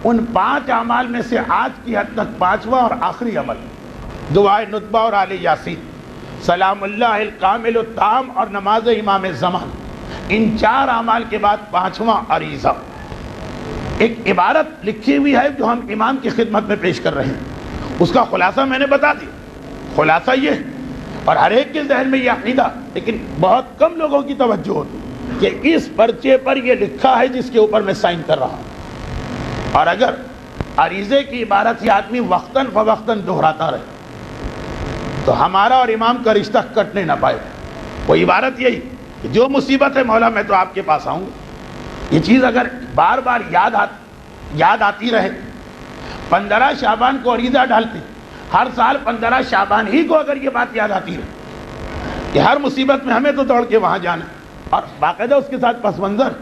ان 5 اعمال میں سے آج کی حد تک 5واں اور آخری عمل دعائے ندبہ اور آل یاسین، سلام اللہ الکامل التام اور نماز امام زمان، ان 4 اعمال کے بعد 5واں عریضہ۔ ایک عبارت لکھی ہوئی ہے جو ہم امام کی خدمت میں پیش کر رہے ہیں، اس کا خلاصہ میں نے بتا دیا۔ خلاصہ یہ ہے، اور ہر ایک کے ذہن میں یہ عقیدہ، لیکن بہت کم لوگوں کی توجہ ہوتی کہ اس پرچے پر یہ لکھا ہے جس کے اوپر میں سائن کر رہا ہوں، اور اگر عریضے کی عبارت یہ آدمی وقتاً فوقتاً دہراتا رہے تو ہمارا اور امام کا رشتہ کٹنے نہ پائے۔ وہ عبارت یہی کہ جو مصیبت ہے مولا میں تو آپ کے پاس آؤں گا، یہ چیز اگر بار بار یاد آتی رہے، 15 شعبان کو عریضہ ڈالتے، ہر سال 15 شعبان ہی کو اگر یہ بات یاد آتی رہے کہ ہر مصیبت میں ہمیں تو دوڑ کے وہاں جانا، اور باقاعدہ اس کے ساتھ پس منظر،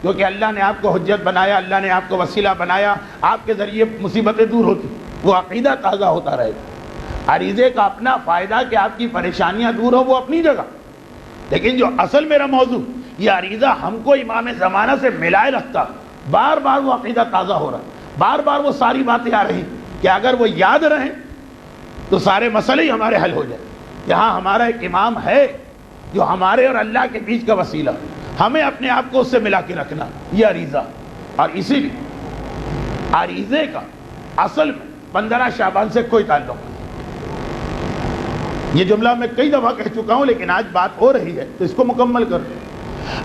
کیونکہ اللہ نے آپ کو حجت بنایا، اللہ نے آپ کو وسیلہ بنایا، آپ کے ذریعے مصیبتیں دور ہوتی، وہ عقیدہ تازہ ہوتا رہے گا۔ عریضے کا اپنا فائدہ کہ آپ کی پریشانیاں دور ہو، وہ اپنی جگہ، لیکن جو اصل میرا موضوع، یہ عریضہ ہم کو امام زمانہ سے ملائے رکھتا، بار بار وہ عقیدہ تازہ ہو رہا، بار بار وہ ساری باتیں آ رہی کہ اگر وہ یاد رہیں تو سارے مسئلے ہی ہمارے حل ہو جائیں۔ یہاں ہمارا ایک امام ہے جو ہمارے اور اللہ کے بیچ کا وسیلہ، ہمیں اپنے آپ کو اس سے ملا کے رکھنا، یہ عریضہ۔ اور اسی لیے عریضے کا اصل میں 15 شعبان سے کوئی تعلق نہیں۔ یہ جملہ میں کئی دفعہ کہہ چکا ہوں، لیکن آج بات ہو رہی ہے تو اس کو مکمل کر دیں۔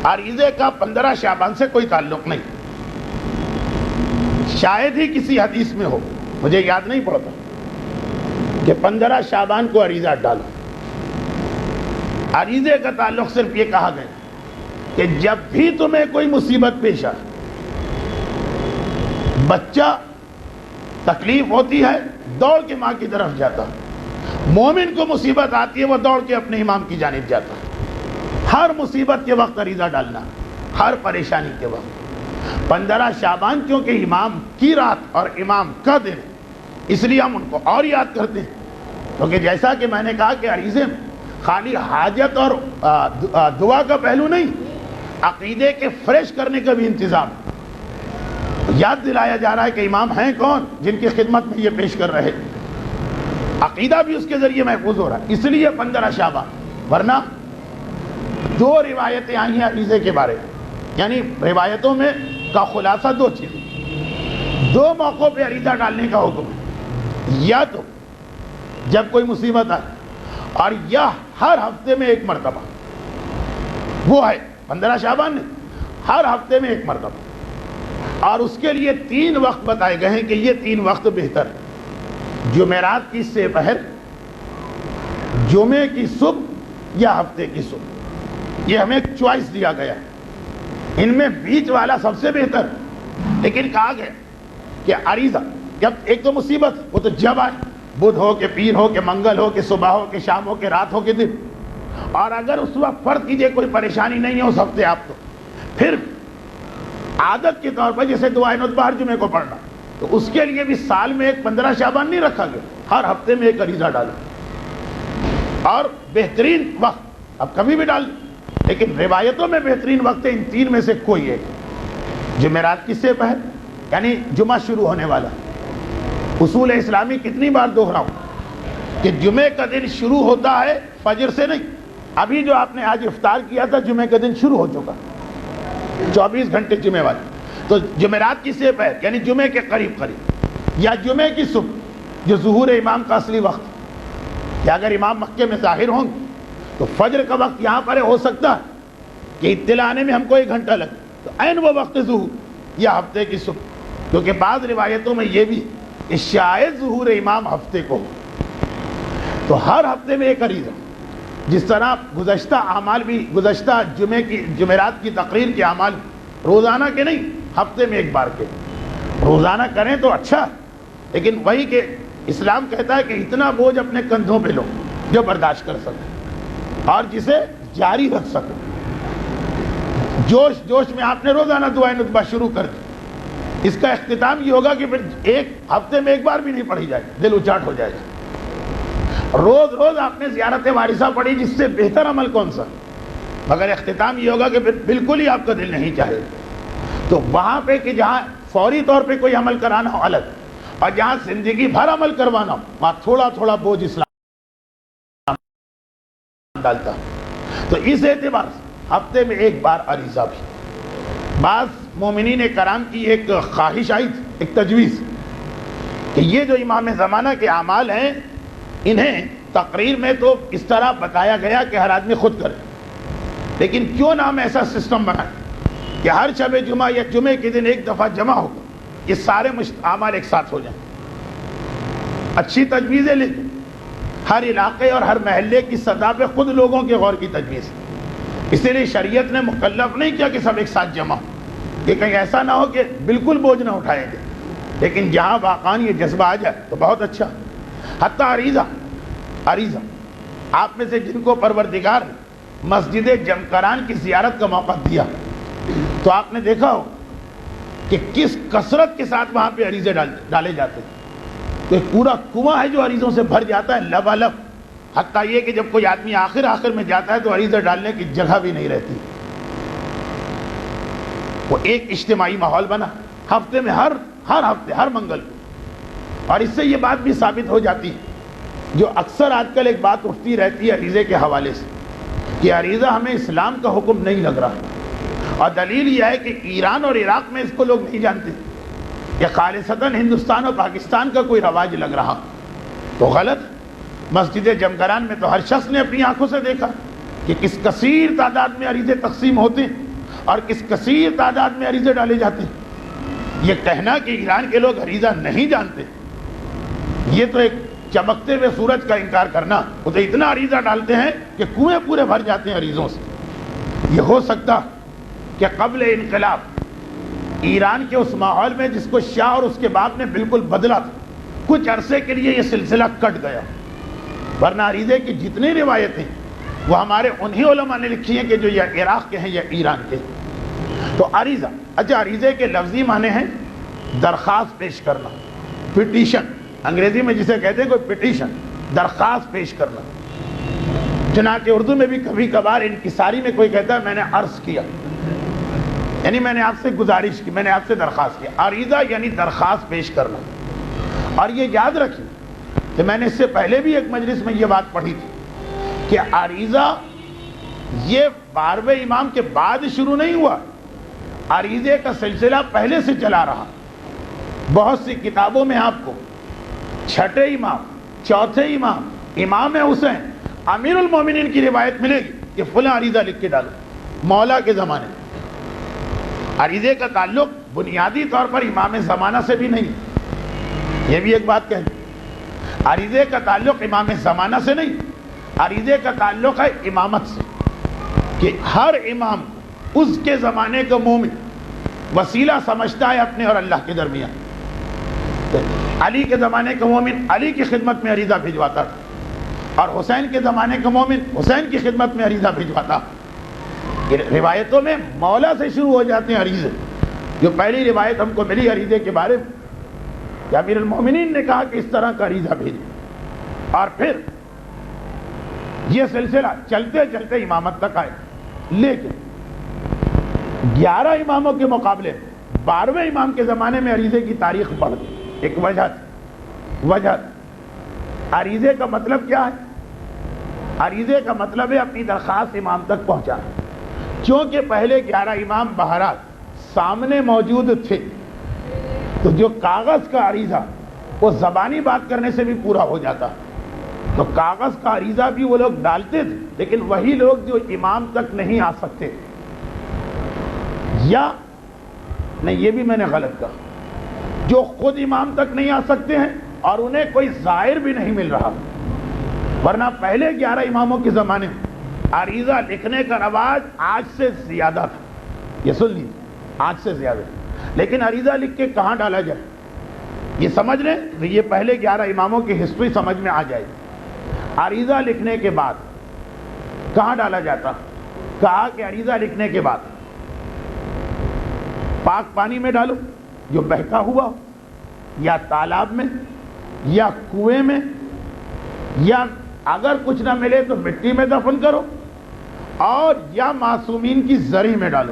عریضے کا 15 شعبان سے کوئی تعلق نہیں، شاید ہی کسی حدیث میں ہو، مجھے یاد نہیں پڑتا کہ 15 شعبان کو عریضہ ڈالو۔ عریضے کا تعلق صرف یہ کہا گیا کہ جب بھی تمہیں کوئی مصیبت پیش آئے، بچہ تکلیف ہوتی ہے دوڑ کے ماں کی طرف جاتا، مومن کو مصیبت آتی ہے وہ دوڑ کے اپنے امام کی جانب جاتا۔ ہر مصیبت کے وقت عریضہ ڈالنا، ہر پریشانی کے وقت۔ 15 شعبان کیونکہ امام کی رات اور امام کا دن ہے، اس لیے ہم ان کو اور یاد کرتے ہیں، کیونکہ جیسا کہ میں نے کہا کہ عریضے میں خالی حاجت اور دعا کا پہلو نہیں، عقیدے کے فریش کرنے کا بھی انتظام۔ یاد دلایا جا رہا ہے کہ امام ہیں کون جن کی خدمت میں یہ پیش کر رہے، عقیدہ بھی اس کے ذریعے محفوظ ہو رہا ہے، اس لیے 15 شعبان۔ ورنہ 2 روایتیں آئی ہیں عریضے کے بارے میں، یعنی روایتوں میں کا خلاصہ 2 چیزیں، 2 موقعوں پہ عریضہ ڈالنے کا حکم ہے، یا تو جب کوئی مصیبت آئے، اور یا ہر ہفتے میں 1 مرتبہ، وہ ہے 15 شعبان نے ہر ہفتے میں 1 مرتبہ۔ اور اس کے لیے 3 وقت بتائے گئے ہیں کہ یہ 3 وقت بہتر ہے: جمعرات کی سے پہر، جمعے کی صبح یا ہفتے کی صبح۔ یہ ہمیں ایک چوائس دیا گیا ہے، ان میں بیچ والا سب سے بہتر، لیکن کہا گیا کہ عریضہ جب ایک تو مصیبت وہ تو جب آئے، بدھ ہو کہ پیر ہو کہ منگل ہو کہ صبح ہو کہ شام ہو کہ رات ہو کہ دن، اور اگر اس وقت فرض کیجئے کوئی پریشانی نہیں ہے اس ہفتے آپ کو، پھر عادت کے طور پر جیسے دعائے ندبہ ہر جمعے کو پڑھنا، تو اس کے لیے بھی سال میں ایک 15 شعبان نہیں رکھا گیا، ہر ہفتے میں ایک عریضہ ڈالا۔ اور بہترین وقت اب کبھی بھی ڈال دیں، لیکن روایتوں میں بہترین وقت ہے ان 3 میں سے کوئی ایک، جمعرات کی سے پہر یعنی جمعہ شروع ہونے والا۔ اصول اسلامی کتنی بار دوہراؤں کہ جمعے کا دن شروع ہوتا ہے فجر سے نہیں، ابھی جو آپ نے آج افطار کیا تھا جمعے کا دن شروع ہو چکا، 24 گھنٹے جمعے والے، تو جمعرات کی سے پہر یعنی جمعے کے قریب قریب، یا جمعے کی صبح جو ظہور امام کا اصلی وقت ہے، کہ اگر امام مکے میں ظاہر ہوں گے تو فجر کا وقت یہاں پر ہو سکتا ہے کہ اطلاع آنے میں ہم کو 1 گھنٹہ لگے، تو عین وہ وقت ظہور یا ہفتے کی صبح، کیونکہ بعض روایتوں میں یہ بھی کہ شاید ظہور امام ہفتے کو ہو، تو ہر ہفتے میں ایک عریضہ۔ جس طرح گزشتہ اعمال بھی، گزشتہ جمعرات کی تقریر کے اعمال روزانہ کے نہیں، ہفتے میں 1 بار کے، روزانہ کریں تو اچھا، لیکن وہی کہ اسلام کہتا ہے کہ اتنا بوجھ اپنے کندھوں پہ لو جو برداشت کر سکے اور جسے جاری رکھ سکے۔ جوش جوش میں آپ نے روزانہ دعائے ندبہ شروع کر دی، اس کا اختتام یہ ہوگا کہ پھر 1 ہفتے میں 1 بار بھی نہیں پڑھی جائے، دل اچاٹ ہو جائے گا۔ روز روز آپ نے زیارت وارثہ پڑھی، جس سے بہتر عمل کون سا، مگر اختتام یہ ہوگا کہ پھر بالکل ہی آپ کا دل نہیں چاہے، تو وہاں پہ کہ جہاں فوری طور پہ کوئی عمل کرانا ہو الگ، اور جہاں زندگی بھر عمل کروانا ہو وہاں تھوڑا تھوڑا بوجھ اسلام ڈالتا۔ تو اس اعتبار سے ہفتے میں ایک بار عریضہ بھی۔ بعض مومنین کرام کی ایک خواہش آئی تھی، ایک تجویز، کہ یہ جو امام زمانہ کے اعمال ہیں انہیں تقریر میں تو اس طرح بتایا گیا کہ ہر آدمی خود کرے، لیکن کیوں نہ ہم ایسا سسٹم بنائیں کہ ہر شب جمعہ یا جمعے کے دن ایک دفعہ جمع ہو یہ سارے اعمال ایک ساتھ ہو جائیں۔ اچھی تجویزیں لیکن ہر علاقے اور ہر محلے کی سطح پہ خود لوگوں کے غور کی تجویز، اسی لیے شریعت نے مکلف نہیں کیا کہ سب ایک ساتھ جمع ہو، کہ کہیں ایسا نہ ہو کہ بالکل بوجھ نہ اٹھائیں گے، لیکن جہاں واقعاً یہ جذبہ آ جائے تو بہت اچھا۔ حتیٰ عریضہ آپ میں سے جن کو پروردگار نے مسجد جمکران کی زیارت کا موقع دیا تو آپ نے دیکھا ہو کہ کس کثرت کے ساتھ وہاں پہ عریضے ڈالے جاتے ہیں۔ تو ایک پورا کنواں ہے جو عریضوں سے بھر جاتا ہے لبالب، حتیٰ یہ کہ جب کوئی آدمی آخر میں جاتا ہے تو عریضے ڈالنے کی جگہ بھی نہیں رہتی۔ وہ ایک اجتماعی ماحول بنا ہفتے میں ہر ہفتے ہر منگل کو۔ اور اس سے یہ بات بھی ثابت ہو جاتی ہے جو اکثر آج کل ایک بات اٹھتی رہتی ہے عریضے کے حوالے سے، کہ عریضہ ہمیں اسلام کا حکم نہیں لگ رہا، اور دلیل یہ ہے کہ ایران اور عراق میں اس کو لوگ نہیں جانتے، یہ خالصتاً ہندوستان اور پاکستان کا کوئی رواج لگ رہا تو غلط۔ مسجد جمکران میں تو ہر شخص نے اپنی آنکھوں سے دیکھا کہ کس کثیر تعداد میں عریضے تقسیم ہوتے ہیں اور کس کثیر تعداد میں عریضے ڈالے جاتے ہیں۔ یہ کہنا کہ ایران کے لوگ عریضہ نہیں جانتے، یہ تو ایک چمکتے ہوئے سورج کا انکار کرنا۔ وہ تو اتنا عریضہ ڈالتے ہیں کہ کنویں پورے بھر جاتے ہیں عریضوں سے۔ یہ ہو سکتا کہ قبل انقلاب ایران کے اس ماحول میں جس کو شاہ اور اس کے باپ نے بالکل بدلا تھا، کچھ عرصے کے لیے یہ سلسلہ کٹ گیا، ورنہ عریضے کی جتنی روایتیں وہ ہمارے انہی علماء نے لکھی ہیں کہ جو یا عراق کے ہیں یا ایران کے۔ تو عریضہ، اچھا عریضے کے لفظی معنی ہیں درخواست پیش کرنا، پٹیشن، انگریزی میں جسے کہتے ہیں کوئی پٹیشن، درخواست پیش کرنا۔ چنانچہ اردو میں بھی کبھی کبھار انکساری میں کوئی کہتا ہے میں نے عرض کیا، یعنی میں نے آپ سے گزارش کی، میں نے آپ سے درخواست کی۔ عریضہ یعنی درخواست پیش کرنا۔ اور یہ یاد رکھیں کہ میں نے اس سے پہلے بھی ایک مجلس میں یہ بات پڑھی تھی کہ عریضہ یہ 12ویں امام کے بعد شروع نہیں ہوا، عریضے کا سلسلہ پہلے سے چلا رہا۔ بہت سی کتابوں میں آپ کو چھٹے امام، چوتھے امام، امام حسین، امیر المومنین کی روایت ملے گی کہ فلاں عریضہ لکھ کے ڈالو، مولا کے زمانے میں۔ عریضے کا تعلق بنیادی طور پر امام زمانہ سے بھی نہیں، یہ بھی ایک بات کہیں، عریضے کا تعلق امام زمانہ سے نہیں، عریضے کا تعلق ہے امامت سے، کہ ہر امام اس کے زمانے کا مومن وسیلہ سمجھتا ہے اپنے اور اللہ کے درمیان۔ علی کے زمانے کا مومن علی کی خدمت میں عریضہ بھجواتا اور حسین کے زمانے کا مومن حسین کی خدمت میں عریضہ بھجواتا۔ روایتوں میں مولا سے شروع ہو جاتے ہیں عریضے۔ جو پہلی روایت ہم کو ملی عریضے کے بارے میں کہ امیر المومنین نے کہا کہ اس طرح کا عریضہ بھیجیں، اور پھر یہ سلسلہ چلتے چلتے امامت تک آئے۔ لیکن 11 اماموں کے مقابلے 12ویں امام کے زمانے میں عریضے کی تاریخ بڑھ گئی۔ ایک وجہ عریضے کا مطلب کیا ہے؟ عریضے کا مطلب ہے اپنی درخواست امام تک پہنچانا۔ چونکہ پہلے 11 امام بہرحال سامنے موجود تھے تو جو کاغذ کا عریضہ وہ زبانی بات کرنے سے بھی پورا ہو جاتا، تو کاغذ کا عریضہ بھی وہ لوگ ڈالتے تھے، لیکن وہی لوگ جو امام تک نہیں آ سکتے، یا نہیں یہ بھی میں نے غلط کہا، جو خود امام تک نہیں آ سکتے ہیں اور انہیں کوئی زائر بھی نہیں مل رہا، ورنہ پہلے 11 اماموں کے زمانے میں عریضہ لکھنے کا رواج آج سے زیادہ تھا۔ یہ سن لیجیے، آج سے زیادہ، لیکن عریضہ لکھ کے کہاں ڈالا جائے یہ سمجھ لیں تو یہ پہلے 11 اماموں کی ہسٹری سمجھ میں آ جائے گی۔ عریضہ لکھنے کے بعد کہاں ڈالا جاتا؟ کہا کہ عریضہ لکھنے کے بعد پاک پانی میں ڈالو جو بہتا ہوا ہو، یا تالاب میں، یا کنویں میں، یا اگر کچھ نہ ملے تو مٹی میں دفن کرو، اور یا معصومین کی زری میں ڈالو۔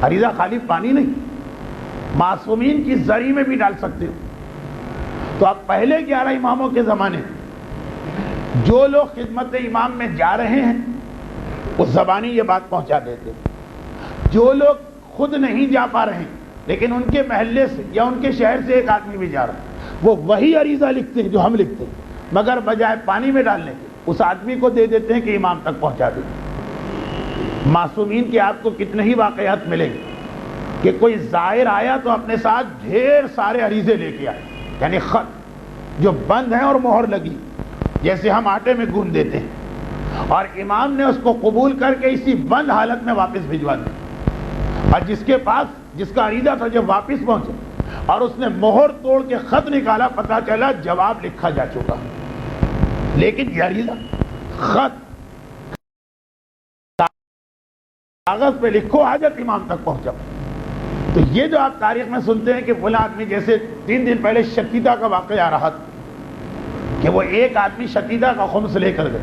عریضہ خالی پانی نہیں، معصومین کی زری میں بھی ڈال سکتے ہو. تو اب پہلے 11 اماموں کے زمانے جو لوگ خدمت امام میں جا رہے ہیں وہ زبانی یہ بات پہنچا دیتے. جو لوگ خود نہیں جا پا رہے ہیں لیکن ان کے محلے سے یا ان کے شہر سے ایک آدمی بھی جا رہا ہے, وہ وہی عریضہ لکھتے ہیں جو ہم لکھتے ہیں, مگر بجائے پانی میں ڈالنے کے اس آدمی کو دے دیتے ہیں کہ امام تک پہنچا دیں. معصومین کے آپ کو کتنے ہی واقعات ملیں گے کہ کوئی زائر آیا تو اپنے ساتھ ڈھیر سارے عریضے لے کے آئے, یعنی خط جو بند ہیں اور مہر لگی, جیسے ہم آٹے میں گوندھ دیتے ہیں, اور امام نے اس کو قبول کر کے اسی بند حالت میں واپس بھجوا دیا. اور جس کے پاس جس کا عریضہ تھا جب واپس پہنچے اور اس نے مہر توڑ کے خط نکالا, پتہ چلا جواب لکھا جا چکا, لیکن یہ عریضہ خط کاغذ پہ لکھو حاجت امام تک پہنچا. تو یہ جو آپ تاریخ میں سنتے ہیں کہ فلاں آدمی, جیسے 3 دن پہلے شتیدہ کا واقعہ آ رہا تھا کہ وہ ایک آدمی شتیدہ کا خمس لے کر گئے,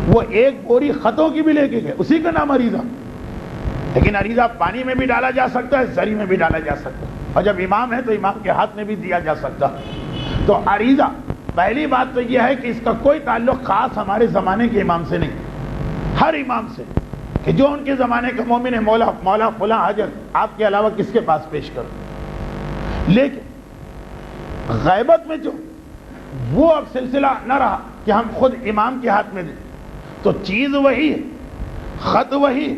وہ ایک بوری خطوں کی بھی لے کے گئے, اسی کا نام عریضہ. لیکن عریضہ پانی میں بھی ڈالا جا سکتا ہے, زری میں بھی ڈالا جا سکتا ہے, اور جب امام ہے تو امام کے ہاتھ میں بھی دیا جا سکتا. تو عریضہ, پہلی بات تو یہ ہے کہ اس کا کوئی تعلق خاص ہمارے زمانے کے امام سے نہیں, ہر امام سے, کہ جو ان کے زمانے کا مومن ہے, مولا فلاں حاجت آپ کے علاوہ کس کے پاس پیش کرو. لیکن غیبت میں جو وہ اب سلسلہ نہ رہا کہ ہم خود امام کے ہاتھ میں دیں, تو چیز وہی ہے, خط وہی,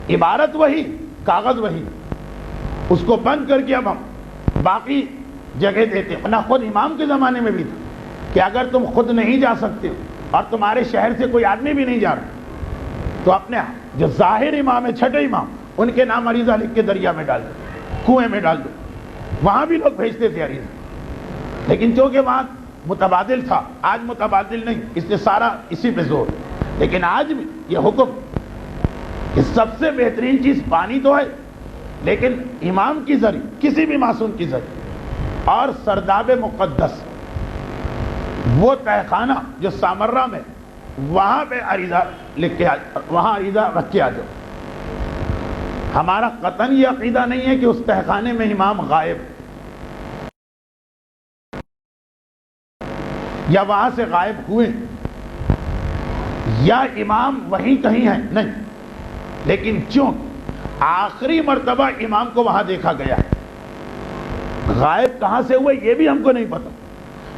عبارت وہی, کاغذ وہی, اس کو بند کر کے اب ہم باقی جگہ دیتے ہیں. نہ خود امام کے زمانے میں بھی تھا کہ اگر تم خود نہیں جا سکتے ہو اور تمہارے شہر سے کوئی آدمی بھی نہیں جا رہا تو اپنے جو ظاہر امام ہے, چھٹے امام, ان کے نام عریضہ لکھ کے دریا میں ڈال دو, کنویں میں ڈال دو. وہاں بھی لوگ بھیجتے تھے عریضہ, لیکن چونکہ وہاں متبادل تھا, آج متبادل نہیں, اس لیے سارا اسی پہ زور. لیکن آج بھی یہ حکم کہ سب سے بہترین چیز پانی تو ہے, لیکن امام کی زری, کسی بھی معصوم کی زری, اور سرداب مقدس وہ تہہ خانہ جو سامرہ میں, وہاں پہ عریضہ لکھ کے, وہاں عریضہ رکھ کے آ جاؤ. ہمارا قطعاً یہ عقیدہ نہیں ہے کہ اس تہہ خانے میں امام غائب یا وہاں سے غائب ہوئے یا امام وہیں کہیں ہیں, نہیں. لیکن چونکہ آخری مرتبہ امام کو وہاں دیکھا گیا ہے, غائب کہاں سے ہوئے یہ بھی ہم کو نہیں پتا,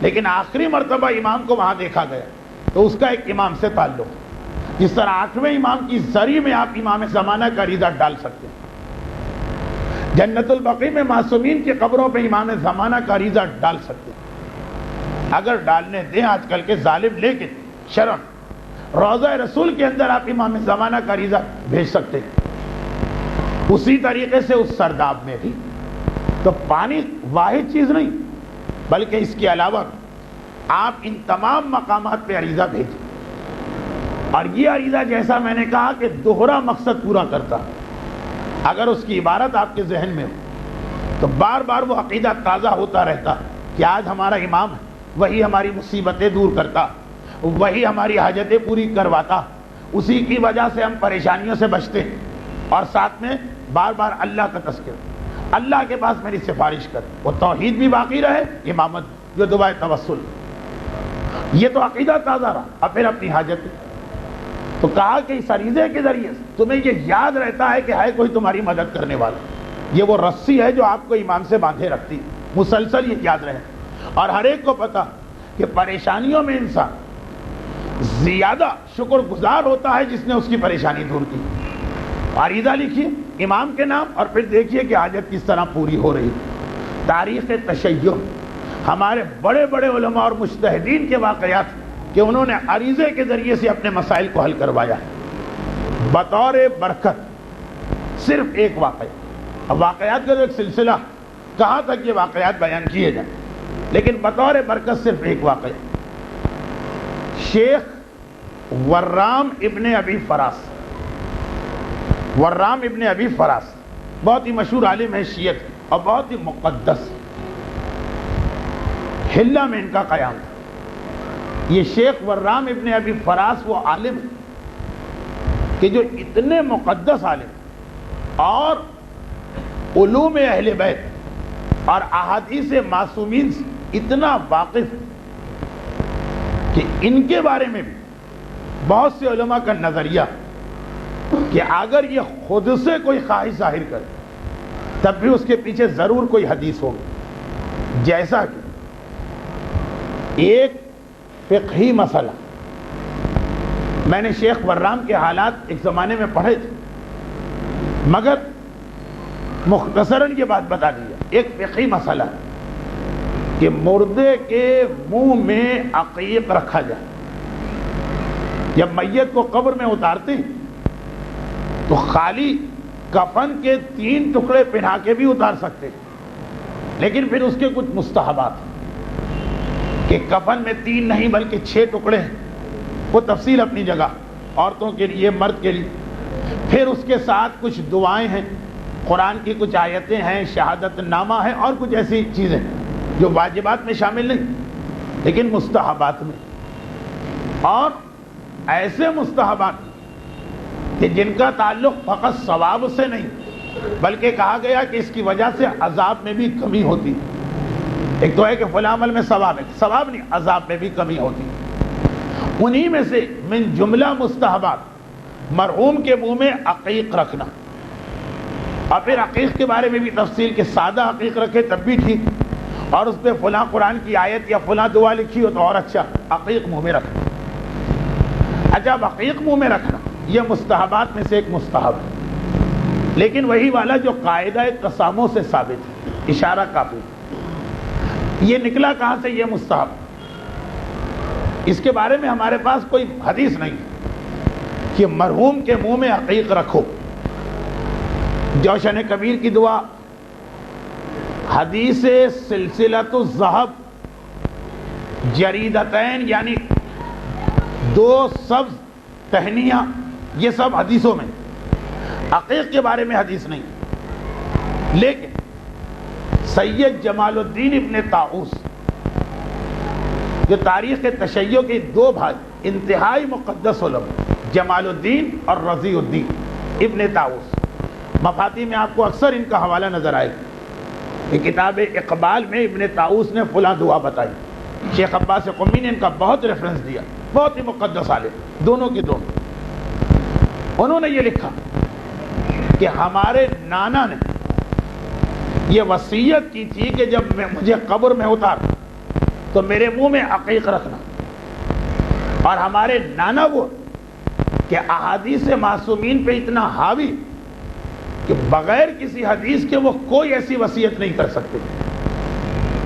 لیکن آخری مرتبہ امام کو وہاں دیکھا گیا تو اس کا ایک امام سے تعلق. جس طرح 8ویں امام کی زری میں آپ امام زمانہ کا عریضہ ڈال سکتے ہیں, جنت البقیع میں معصومین کی قبروں پہ امام زمانہ کا عریضہ ڈال سکتے ہیں اگر ڈالنے دیں آج کل کے ظالم. لیکن شرم, روضہ رسول کے اندر آپ امام زمانہ کا عریضہ بھیج سکتے ہیں. اسی طریقے سے اس سرداب میں بھی تو پانی واحد چیز نہیں, بلکہ اس کے علاوہ آپ ان تمام مقامات پہ عریضہ بھیجیں. اور یہ عریضہ جیسا میں نے کہا کہ دوہرا مقصد پورا کرتا, اگر اس کی عبارت آپ کے ذہن میں ہو تو بار بار وہ عقیدہ تازہ ہوتا رہتا کہ آج ہمارا امام ہے, وہی ہماری مصیبتیں دور کرتا, وہی ہماری حاجتیں پوری کرواتا, اسی کی وجہ سے ہم پریشانیوں سے بچتے ہیں. اور ساتھ میں بار بار اللہ کا تذکر, اللہ کے پاس میری سفارش کر, وہ توحید بھی باقی رہے, امامت جو دعائے توسل, یہ تو عقیدہ تازہ رہا. اور پھر اپنی حاجت تو کہا کہ اس عریضے کے ذریعے سے تمہیں یہ یاد رہتا ہے کہ ہے کوئی تمہاری مدد کرنے والا, یہ وہ رسی ہے جو آپ کو امام سے باندھے رکھتی, مسلسل یہ یاد رہے. اور ہر ایک کو پتا کہ پریشانیوں میں انسان زیادہ شکر گزار ہوتا ہے جس نے اس کی پریشانی دور کی. عریضہ لکھیے امام کے نام اور پھر دیکھیے کہ حاجت کس طرح پوری ہو رہی. تاریخ تشیع ہمارے بڑے بڑے علماء اور مجتہدین کے واقعات کہ انہوں نے عریضے کے ذریعے سے اپنے مسائل کو حل کروایا. بطور برکت صرف ایک واقعہ, اب واقعات کا جو ایک سلسلہ کہاں تک یہ واقعات بیان کیے جائیں, لیکن بطور برکت صرف ایک واقعہ. شیخ ورام ابن ابی فراس, ورام ابن ابی فراس بہت ہی مشہور عالم ہے شیعت اور بہت ہی مقدس, حلہ میں ان کا قیام تھا. یہ شیخ ورام ابن ابی فراس وہ عالم کہ جو اتنے مقدس عالم اور علوم اہل بیت اور احادیث معصومین سے اتنا واقف کہ ان کے بارے میں بھی بہت سے علماء کا نظریہ کہ اگر یہ خود سے کوئی خواہش ظاہر کرے تب بھی اس کے پیچھے ضرور کوئی حدیث ہوگی. جیسا کہ ایک فقہی مسئلہ میں نے شیخ ورام کے حالات ایک زمانے میں پڑھے تھے مگر مختصراً یہ بات بتا دیا. ایک فقہی مسئلہ کہ مردے کے منہ میں عقیق رکھا جائے. جب میت کو قبر میں اتارتے ہیں تو خالی کفن کے 3 ٹکڑے پہنا کے بھی اتار سکتے ہیں، لیکن پھر اس کے کچھ مستحبات ہیں کہ کفن میں 3 نہیں بلکہ 6 ٹکڑے ہیں. وہ تفصیل اپنی جگہ، عورتوں کے لیے، مرد کے لیے. پھر اس کے ساتھ کچھ دعائیں ہیں، قرآن کی کچھ آیتیں ہیں، شہادت نامہ ہے اور کچھ ایسی چیزیں جو واجبات میں شامل نہیں لیکن مستحبات میں. اور ایسے مستحبات کہ جن کا تعلق فقط ثواب سے نہیں بلکہ کہا گیا کہ اس کی وجہ سے عذاب میں بھی کمی ہوتی. ایک تو ہے کہ فلاں عمل میں ثواب ہے، ثواب نہیں، عذاب میں بھی کمی ہوتی. انہی میں سے من جملہ مستحبات مرحوم کے منہ میں عقیق رکھنا. اور پھر عقیق کے بارے میں بھی تفصیل کہ سادہ عقیق رکھے تب بھی ٹھیک، اور اس پہ فلاں قرآن کی آیت یا فلاں دعا لکھی ہو تو اور اچھا. عقیق منہ میں رکھنا. اچھا، عقیق منہ میں رکھنا یہ مستحبات میں سے ایک مستحب ہے، لیکن وہی والا جو قاعدہ تسامح سے ثابت ہے، اشارہ کافی. یہ نکلا کہاں سے یہ مستحب؟ اس کے بارے میں ہمارے پاس کوئی حدیث نہیں کہ مرحوم کے منہ میں عقیق رکھو. جوشن کبیر کی دعا، حدیث سلسلۃ الذہب، جریدتین یعنی 2 سبز ٹہنیاں، یہ سب حدیثوں میں. عقیق کے بارے میں حدیث نہیں. لیکن سید جمال الدین ابن طاؤس جو تاریخ تشیع کے 2 بھائی انتہائی مقدس علماء، جمال الدین اور رضی الدین ابن طاؤس، مفاتی میں آپ کو اکثر ان کا حوالہ نظر آئے کہ کتاب اقبال میں ابن طاؤس نے فلاں دعا بتائی. شیخ عباس قمی نے ان کا بہت ریفرنس دیا، بہت ہی مقدس عالم دونوں کے دونوں. انہوں نے یہ لکھا کہ ہمارے نانا نے یہ وصیت کی تھی کہ جب مجھے قبر میں اتار تو میرے منہ میں عقیق رکھنا. اور ہمارے نانا وہ کہ احادیث معصومین پہ اتنا حاوی کہ بغیر کسی حدیث کے وہ کوئی ایسی وصیت نہیں کر سکتے.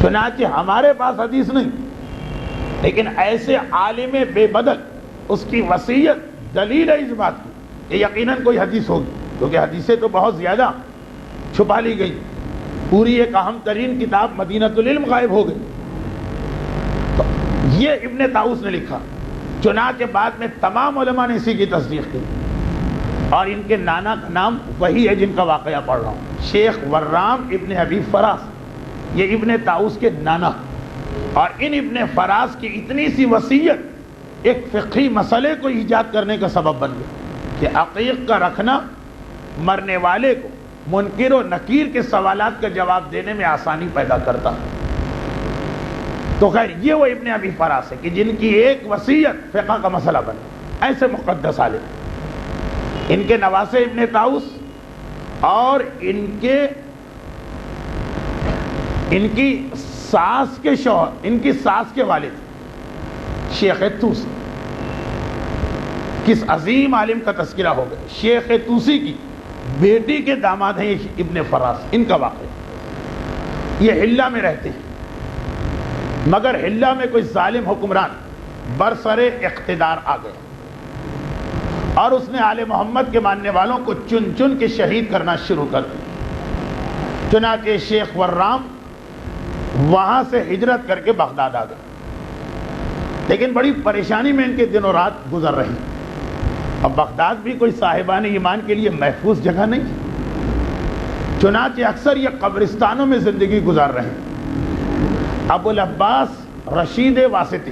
چنانچہ ہمارے پاس حدیث نہیں لیکن ایسے عالم بے بدل اس کی وصیت دلیل ہے اس بات کی کہ یقیناً کوئی حدیث ہوگی، کیونکہ حدیثیں تو بہت زیادہ چھپا لی گئی. پوری ایک اہم ترین کتاب مدینۃ العلم غائب ہو گئی. تو یہ ابن طاؤس نے لکھا. چنانچہ بعد میں تمام علماء نے اسی کی تصدیق کی، اور ان کے نانا کا نام وہی ہے جن کا واقعہ پڑھ رہا ہوں، شیخ ورام ابن حبیب فراس. یہ ابن طاؤس کے نانا، اور ان ابن فراس کی اتنی سی وصیت ایک فقہی مسئلے کو ایجاد کرنے کا سبب بن گیا کہ عقیق کا رکھنا مرنے والے کو منکر و نکیر کے سوالات کا جواب دینے میں آسانی پیدا کرتا. تو خیر یہ وہ ابن ابی فراس ہے کہ جن کی ایک وصیت فقہ کا مسئلہ بنا. ایسے مقدس عالم. ان کے نواسے ابن طاؤس اور ان کی ساس کے شوہر، ان کی ساس کے والد شیخ توسی، کس عظیم عالم کا تذکرہ ہو گیا. شیخ توسی کی بیٹی کے داماد ہیں یہ ابن فراس. ان کا واقعہ، یہ حلہ میں رہتے ہیں مگر حلہ میں کوئی ظالم حکمران برسر اقتدار آ گئے اور اس نے آل محمد کے ماننے والوں کو چن چن کے شہید کرنا شروع کر دیا. چنانچہ شیخ ورام وہاں سے ہجرت کر کے بغداد آ گئے، لیکن بڑی پریشانی میں ان کے دن و رات گزر رہی. اب بغداد بھی کوئی صاحبان ایمان کے لیے محفوظ جگہ نہیں، چنانچہ اکثر یہ قبرستانوں میں زندگی گزار رہے ہیں. ابو العباس رشید واسطی،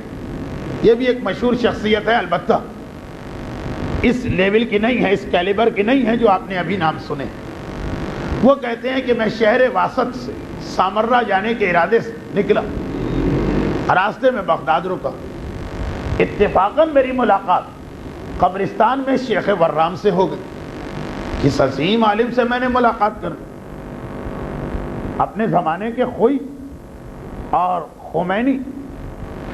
یہ بھی ایک مشہور شخصیت ہے، البتہ اس لیول کی نہیں ہے، اس کیلیبر کی نہیں ہے جو آپ نے ابھی نام سنے. وہ کہتے ہیں کہ میں شہر واسط سے سامرہ جانے کے ارادے سے نکلا، راستے میں بغداد رکا، اتفاقاً میری ملاقات قبرستان میں شیخ ورام سے ہو گئی۔ کس عظیم عالم سے میں نے ملاقات کر اپنے زمانے کے خوئی اور خمینی،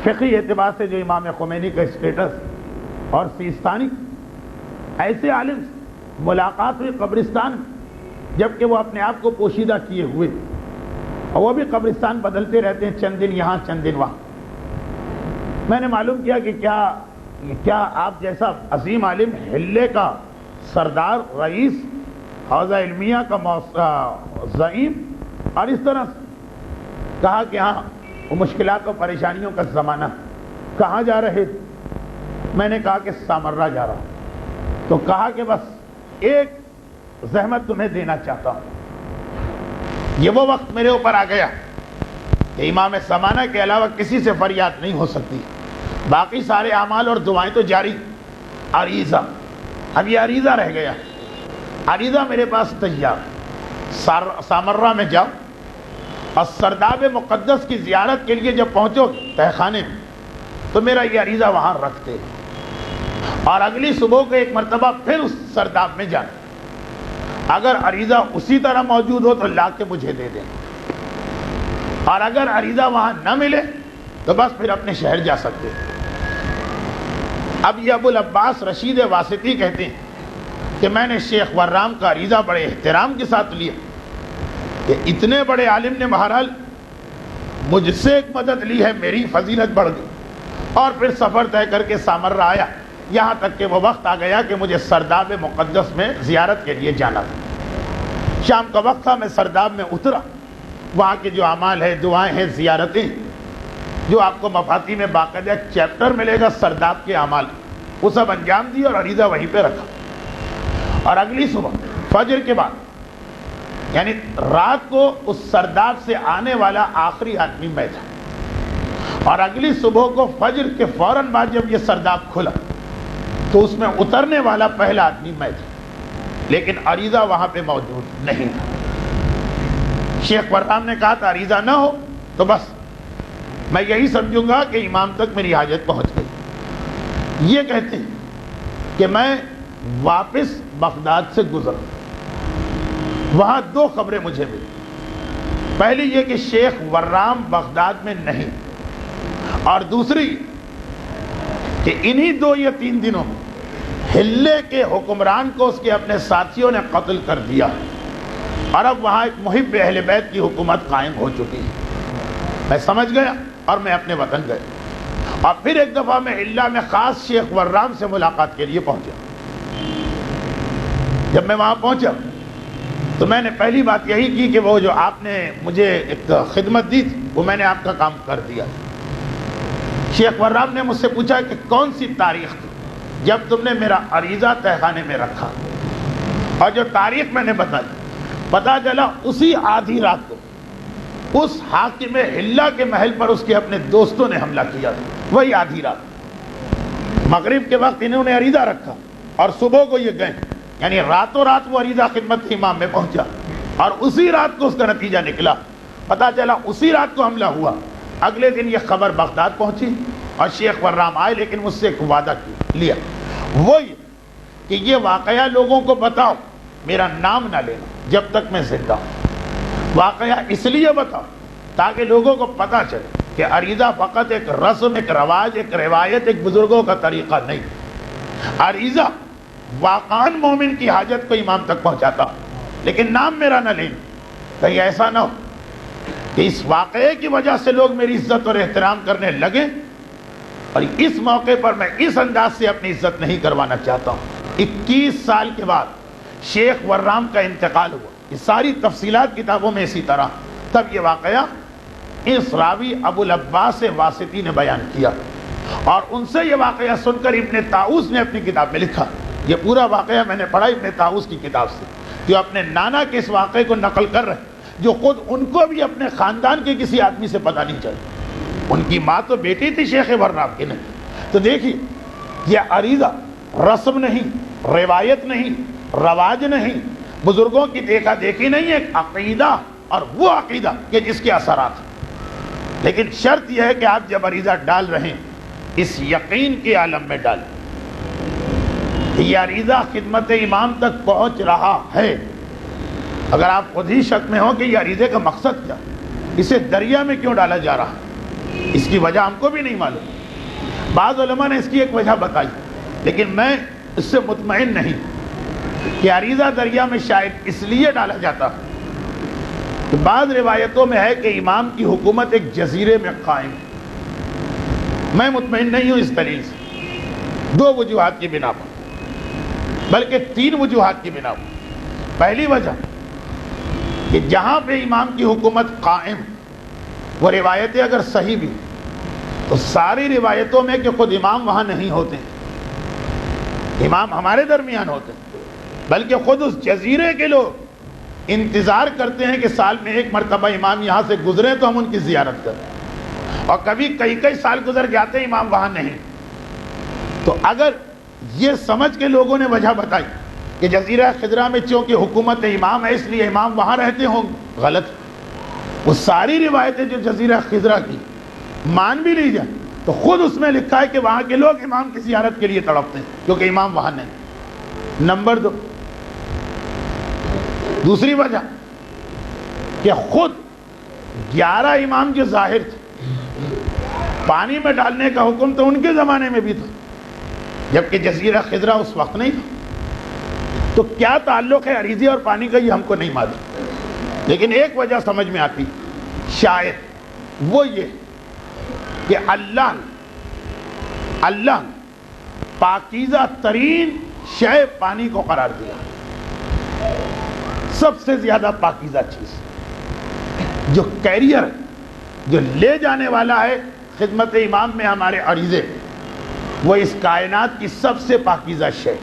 فقہی اعتبار سے جو امام خمینی کا اسٹیٹس اور سیستانی، ایسے عالم سے ملاقات ہوئی قبرستان میں، جبکہ وہ اپنے آپ کو پوشیدہ کیے ہوئے، اور وہ بھی قبرستان بدلتے رہتے ہیں، چند دن یہاں چند دن وہاں۔ میں نے معلوم کیا کہ کیا آپ جیسا عظیم عالم، حلے کا سردار، رئیس، حوزہ علمیہ کا زعیم، اور اس طرح سے کہا کہ ہاں وہ مشکلات و پریشانیوں کا زمانہ، کہاں جا رہے تھے؟ میں نے کہا کہ سامرہ جا رہا ہوں۔ تو کہا کہ بس ایک زحمت تمہیں دینا چاہتا ہوں۔ یہ وہ وقت میرے اوپر آ گیا کہ امام زمانہ کے علاوہ کسی سے فریاد نہیں ہو سکتی، باقی سارے اعمال اور دعائیں تو جاری۔ عریضہ، اب یہ عریضہ رہ گیا، عریضہ میرے پاس تیار، سامرہ میں جاؤ اور سرداب مقدس کی زیارت کے لیے جب پہنچو تہ خانے میں تو میرا یہ عریضہ وہاں رکھتے، اور اگلی صبح کو ایک مرتبہ پھر اس سرداب میں جانا، اگر عریضہ اسی طرح موجود ہو تو لا کے مجھے دے دیں، اور اگر عریضہ وہاں نہ ملے تو بس پھر اپنے شہر جا سکتے۔ اب یہ ابو العباس رشید واسطی کہتے ہیں کہ میں نے شیخ ورام کا عریضہ بڑے احترام کے ساتھ لیا کہ اتنے بڑے عالم نے بہرحال مجھ سے ایک مدد لی ہے، میری فضیلت بڑھ گئی، اور پھر سفر طے کر کے سامرہ آیا، یہاں تک کہ وہ وقت آ گیا کہ مجھے سرداب مقدس میں زیارت کے لیے جانا تھا۔ شام کا وقت تھا، میں سرداب میں اترا، وہاں کے جو اعمال ہیں، دعائیں ہیں، زیارتیں، جو آپ کو مفاتی میں باقاعدہ چیپٹر ملے گا سرداب کے اعمال، وہ سب انجام دی اور عریضہ وہیں پہ رکھا۔ اور اگلی صبح فجر کے بعد، یعنی رات کو اس سرداب سے آنے والا آخری آدمی میں تھا، اور اگلی صبح کو فجر کے فوراً بعد جب یہ سرداب کھلا تو اس میں اترنے والا پہلا آدمی میں تھا، لیکن عریضہ وہاں پہ موجود نہیں تھا۔ شیخ ورام نے کہا تھا عریضہ نہ ہو تو بس میں یہی سمجھوں گا کہ امام تک میری حاجت پہنچ گئی۔ یہ کہتے ہیں کہ میں واپس بغداد سے گزرا، وہاں دو خبریں مجھے ملی، پہلی یہ کہ شیخ ورام بغداد میں نہیں، اور دوسری کہ انہی 2 یا 3 دنوں میں حلے کے حکمران کو اس کے اپنے ساتھیوں نے قتل کر دیا، اور اب وہاں ایک محب اہل بیت کی حکومت قائم ہو چکی ہے۔ میں سمجھ گیا اور میں اپنے وطن گیا، اور پھر ایک دفعہ میں حلہ میں خاص شیخ ورام سے ملاقات کے لیے پہنچا۔ جب میں وہاں پہنچا تو میں نے پہلی بات یہی کی کہ وہ جو آپ نے مجھے ایک خدمت دی تھی وہ میں نے آپ کا کام کر دیا۔ شیخ ورام نے مجھ سے پوچھا کہ کون سی تاریخ تھی جب تم نے میرا عریضہ تہ خانے میں رکھا، اور جو تاریخ میں نے بتائی، پتہ چلا اسی آدھی رات کو اس حاکم حلہ کے محل پر اس کے اپنے دوستوں نے حملہ کیا، وہی آدھی رات، مغرب کے وقت انہوں نے عریضہ رکھا اور صبح کو یہ گئے، یعنی راتوں رات وہ عریضہ خدمت امام میں پہنچا، اور اسی رات کو اس کا نتیجہ نکلا، پتہ چلا اسی رات کو حملہ ہوا۔ اگلے دن یہ خبر بغداد پہنچی اور شیخ ورام آئے، لیکن مجھ سے ایک وعدہ لیا، وہ یہ کہ یہ واقعہ لوگوں کو بتاؤ، میرا نام نہ لینا جب تک میں زندہ ہوں، واقعہ اس لیے بتاؤ تاکہ لوگوں کو پتہ چلے کہ عریضہ فقط ایک رسم، ایک رواج، ایک روایت، ایک بزرگوں کا طریقہ نہیں، عریضہ واقعاً مومن کی حاجت کو امام تک پہنچاتا، لیکن نام میرا نہ لینا، کہیں ایسا نہ ہو کہ اس واقعے کی وجہ سے لوگ میری عزت اور احترام کرنے لگیں، اور اس موقع پر میں اس انداز سے اپنی عزت نہیں کروانا چاہتا ہوں۔ 21 سال کے بعد شیخ ورام کا انتقال ہوا، یہ ساری تفصیلات کتابوں میں اسی طرح، تب یہ واقعہ اس راوی ابو العباس واسطی نے بیان کیا، اور ان سے یہ واقعہ سن کر ابن طاؤس نے اپنی کتاب میں لکھا۔ یہ پورا واقعہ میں نے پڑھا ابن طاؤس کی کتاب سے، جو اپنے نانا کے اس واقعے کو نقل کر رہے، جو خود ان کو بھی اپنے خاندان کے کسی آدمی سے پتہ نہیں چلا۔ ان کی ماں تو بیٹی تھی شیخ ورام کی نہیں۔ تو دیکھیے، یہ عریضہ رسم نہیں، روایت نہیں، رواج نہیں، بزرگوں کی دیکھا دیکھی نہیں، ایک عقیدہ، اور وہ عقیدہ کہ جس کے اثرات ہیں۔ لیکن شرط یہ ہے کہ آپ جب عریضہ ڈال رہے ہیں اس یقین کے عالم میں ڈالیں کہ یہ عریضہ خدمت امام تک پہنچ رہا ہے۔ اگر آپ خود ہی شک میں ہو کہ یہ عریضے کا مقصد کیا، اسے دریا میں کیوں ڈالا جا رہا ہے، اس کی وجہ ہم کو بھی نہیں معلوم۔ بعض علماء نے اس کی ایک وجہ بتائی، لیکن میں اس سے مطمئن نہیں کہ عریضہ دریا میں شاید اس لیے ڈالا جاتا ہے کہ بعض روایتوں میں ہے کہ امام کی حکومت ایک جزیرے میں قائم ہے۔ میں مطمئن نہیں ہوں اس دلیل سے، دو وجوہات کی بنا پر، بلکہ تین وجوہات کی بنا پر۔ پہلی وجہ کہ جہاں پہ امام کی حکومت قائم، وہ روایتیں اگر صحیح بھی تو ساری روایتوں میں کہ خود امام وہاں نہیں ہوتے، امام ہمارے درمیان ہوتے، بلکہ خود اس جزیرے کے لوگ انتظار کرتے ہیں کہ سال میں ایک مرتبہ امام یہاں سے گزرے تو ہم ان کی زیارت کریں، اور کبھی کئی سال گزر جاتے ہیں امام وہاں نہیں۔ تو اگر یہ سمجھ کے لوگوں نے وجہ بتائی کہ جزیرہ خضرہ میں چونکہ حکومت امام ہے اس لیے امام وہاں رہتے ہوں، غلط۔ وہ ساری روایتیں جو جزیرہ خضرہ کی مان بھی لی جائے تو خود اس میں لکھا ہے کہ وہاں کے لوگ امام کی زیارت کے لیے تڑپتے ہیں کیونکہ امام وہاں نہیں۔ نمبر دو، دوسری وجہ کہ خود 11 امام جو ظاہر تھے، پانی میں ڈالنے کا حکم تو ان کے زمانے میں بھی تھا جبکہ جزیرہ خضرہ اس وقت نہیں تھا۔ تو کیا تعلق ہے عریضے اور پانی کا یہ ہم کو نہیں معلوم، لیکن ایک وجہ سمجھ میں آتی شاید وہ یہ کہ اللہ پاکیزہ ترین شے پانی کو قرار دیا، سب سے زیادہ پاکیزہ چیز، جو کیریئر جو لے جانے والا ہے خدمت امام میں ہمارے عریضے، وہ اس کائنات کی سب سے پاکیزہ شے۔